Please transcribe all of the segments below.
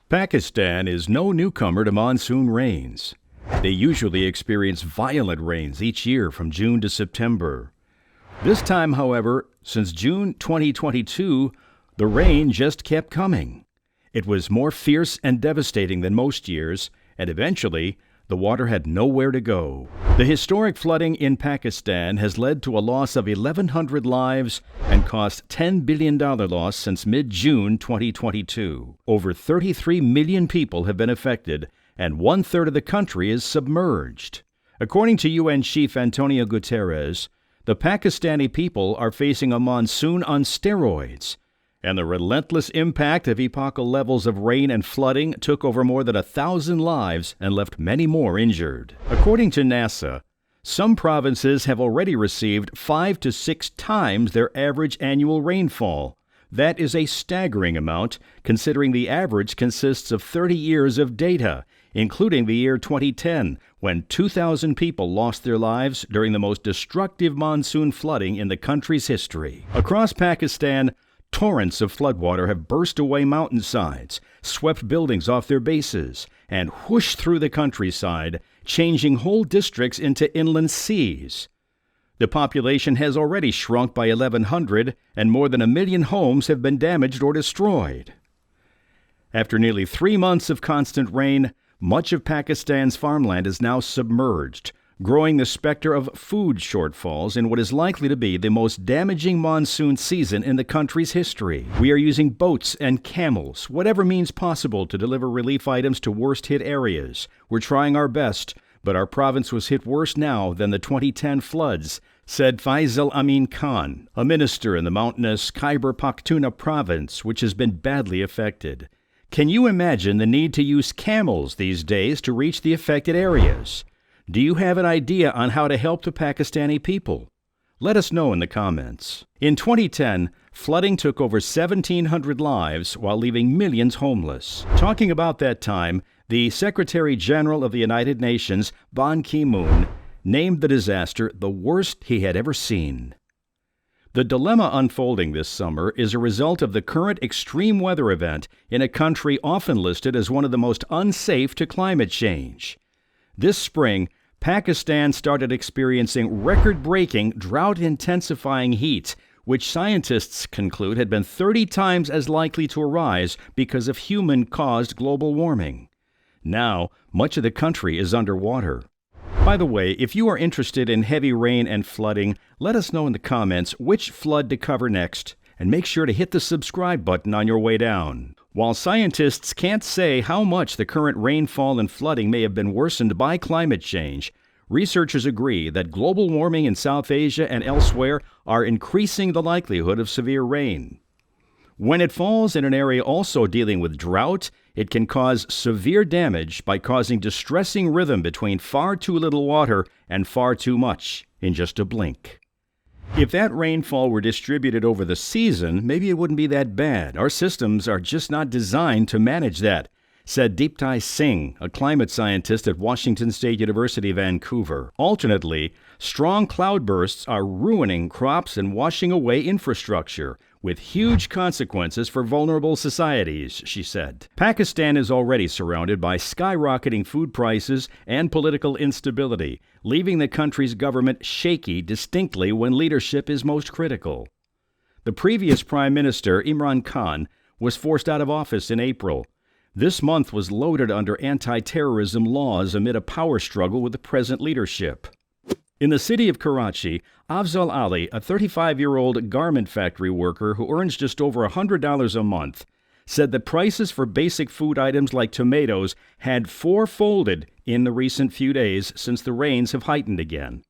Pakistan is no newcomer to monsoon rains. They usually experience violent rains each year from June to September. This time, however, since June 2022, the rain just kept coming. It was more fierce and devastating than most years, and eventually, the water had nowhere to go. The historic flooding in Pakistan has led to a loss of 1,100 lives and cost $10 billion loss since mid-June 2022. Over 33 million people have been affected, and one-third of the country is submerged. According to UN Chief Antonio Guterres, the Pakistani people are facing a monsoon on steroids, and the relentless impact of epochal levels of rain and flooding took over more than 1,000 lives and left many more injured. According to NASA, some provinces have already received 5 to 6 times their average annual rainfall. That is a staggering amount, considering the average consists of 30 years of data, including the year 2010, when 2,000 people lost their lives during the most destructive monsoon flooding in the country's history. Across Pakistan, torrents of floodwater have burst away mountainsides, swept buildings off their bases, and whooshed through the countryside, changing whole districts into inland seas. The population has already shrunk by 1,100, and more than 1 million homes have been damaged or destroyed. After nearly 3 months of constant rain, much of Pakistan's farmland is now submerged, growing the specter of food shortfalls in what is likely to be the most damaging monsoon season in the country's history. We are using boats and camels, whatever means possible, to deliver relief items to worst-hit areas. We're trying our best, but our province was hit worse now than the 2010 floods, said Faisal Amin Khan, a minister in the mountainous Khyber Pakhtunkhwa province, which has been badly affected. Can you imagine the need to use camels these days to reach the affected areas? Do you have an idea on how to help the Pakistani people? Let us know in the comments. In 2010, flooding took over 1,700 lives while leaving millions homeless. Talking about that time, the Secretary General of the United Nations, Ban Ki-moon, named the disaster the worst he had ever seen. The dilemma unfolding this summer is a result of the current extreme weather event in a country often listed as one of the most unsafe to climate change. This spring, Pakistan started experiencing record-breaking, drought-intensifying heat, which scientists conclude had been 30 times as likely to arise because of human-caused global warming. Now, much of the country is underwater. By the way, if you are interested in heavy rain and flooding, let us know in the comments which flood to cover next, and make sure to hit the subscribe button on your way down. While scientists can't say how much the current rainfall and flooding may have been worsened by climate change, researchers agree that global warming in South Asia and elsewhere are increasing the likelihood of severe rain. When it falls in an area also dealing with drought, it can cause severe damage by causing distressing rhythm between far too little water and far too much in just a blink. If that rainfall were distributed over the season, maybe it wouldn't be that bad. Our systems are just not designed to manage that, said Deepti Singh, a climate scientist at Washington State University, Vancouver. Alternately, strong cloudbursts are ruining crops and washing away infrastructure, with huge consequences for vulnerable societies, she said. Pakistan is already surrounded by skyrocketing food prices and political instability, leaving the country's government shaky distinctly when leadership is most critical. The previous Prime Minister, Imran Khan, was forced out of office in April. This month was loaded under anti-terrorism laws amid a power struggle with the present leadership. In the city of Karachi, Afzal Ali, a 35-year-old garment factory worker who earns just over $100 a month, said that prices for basic food items like tomatoes had fourfolded in the recent few days since the rains have heightened again.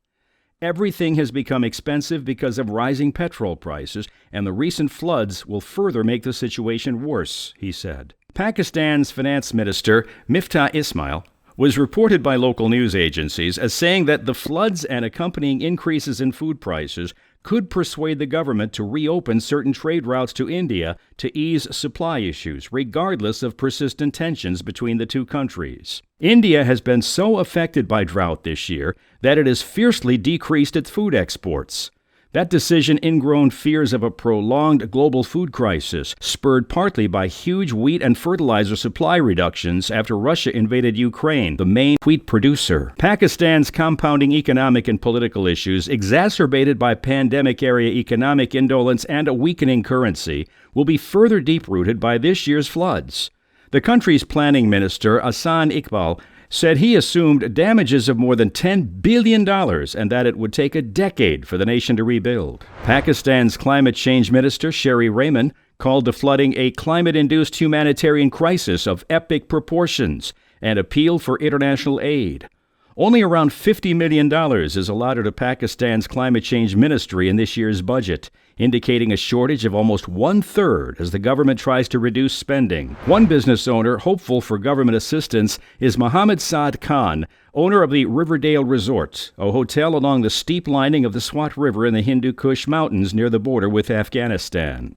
Everything has become expensive because of rising petrol prices, and the recent floods will further make the situation worse, he said. Pakistan's finance minister, Miftah Ismail, was reported by local news agencies as saying that the floods and accompanying increases in food prices could persuade the government to reopen certain trade routes to India to ease supply issues, regardless of persistent tensions between the two countries. India has been so affected by drought this year that it has fiercely decreased its food exports. That decision ingrown fears of a prolonged global food crisis, spurred partly by huge wheat and fertilizer supply reductions after Russia invaded Ukraine, the main wheat producer. Pakistan's compounding economic and political issues, exacerbated by pandemic-era economic indolence and a weakening currency, will be further deep-rooted by this year's floods. The country's planning minister, Ahsan Iqbal, said he assumed damages of more than $10 billion and that it would take a decade for the nation to rebuild. Pakistan's climate change minister, Sherry Rehman, called the flooding a climate-induced humanitarian crisis of epic proportions and appealed for international aid. Only around $50 million is allotted to Pakistan's climate change ministry in this year's budget, indicating a shortage of almost one-third as the government tries to reduce spending. One business owner hopeful for government assistance is Mohammed Saad Khan, owner of the Riverdale Resort, a hotel along the steep lining of the Swat River in the Hindu Kush Mountains near the border with Afghanistan.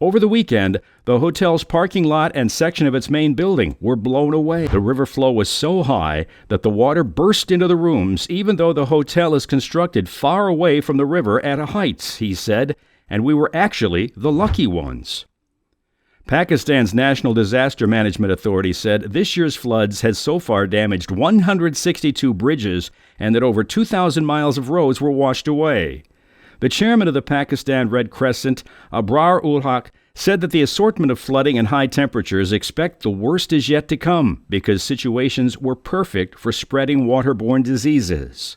Over the weekend, the hotel's parking lot and section of its main building were blown away. The river flow was so high that the water burst into the rooms, even though the hotel is constructed far away from the river at a height, he said, and we were actually the lucky ones. Pakistan's National Disaster Management Authority said this year's floods has so far damaged 162 bridges and that over 2,000 miles of roads were washed away. The chairman of the Pakistan Red Crescent, Abrar-ul-Haq, said that the assortment of flooding and high temperatures expect the worst is yet to come because situations were perfect for spreading waterborne diseases.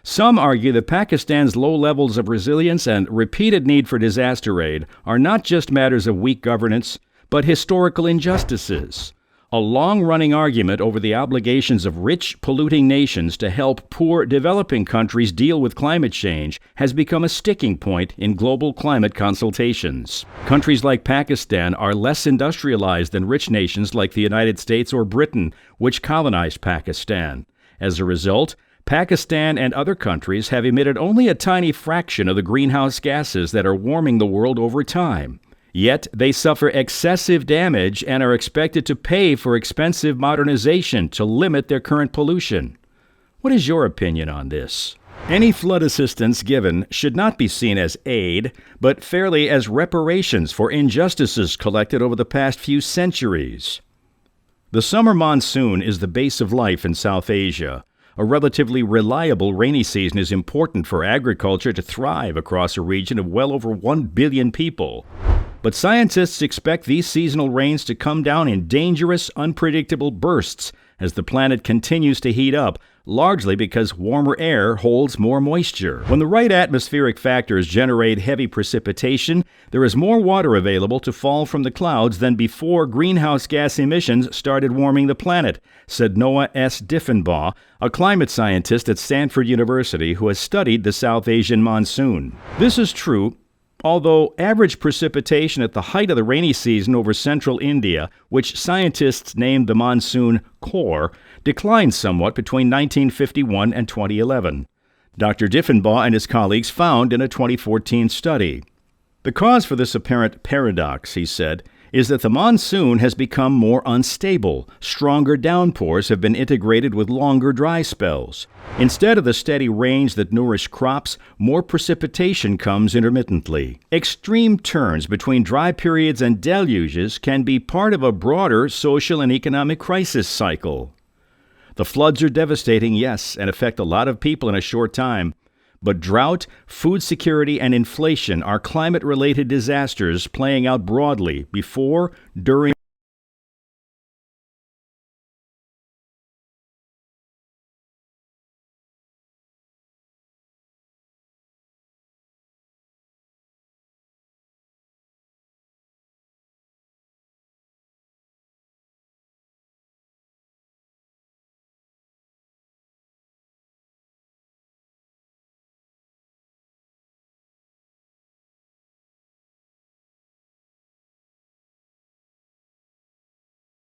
Some argue that Pakistan's low levels of resilience and repeated need for disaster aid are not just matters of weak governance, but historical injustices. A long-running argument over the obligations of rich, polluting nations to help poor, developing countries deal with climate change has become a sticking point in global climate consultations. Countries like Pakistan are less industrialized than rich nations like the United States or Britain, which colonized Pakistan. As a result, Pakistan and other countries have emitted only a tiny fraction of the greenhouse gases that are warming the world over time. Yet they suffer excessive damage and are expected to pay for expensive modernization to limit their current pollution. What is your opinion on this? Any flood assistance given should not be seen as aid, but fairly as reparations for injustices collected over the past few centuries. The summer monsoon is the base of life in South Asia. A relatively reliable rainy season is important for agriculture to thrive across a region of well over 1 billion people. But scientists expect these seasonal rains to come down in dangerous, unpredictable bursts as the planet continues to heat up, largely because warmer air holds more moisture. When the right atmospheric factors generate heavy precipitation, there is more water available to fall from the clouds than before greenhouse gas emissions started warming the planet, said Noah S. Diffenbaugh, a climate scientist at Stanford University who has studied the South Asian monsoon. This is true, although average precipitation at the height of the rainy season over central India, which scientists named the monsoon core, declined somewhat between 1951 and 2011. Dr. Diffenbaugh and his colleagues found in a 2014 study. The cause for this apparent paradox, he said, is that the monsoon has become more unstable. Stronger downpours have been integrated with longer dry spells. Instead of the steady rains that nourish crops, more precipitation comes intermittently. Extreme turns between dry periods and deluges can be part of a broader social and economic crisis cycle. The floods are devastating, yes, and affect a lot of people in a short time. But drought, food security, and inflation are climate-related disasters playing out broadly before, during,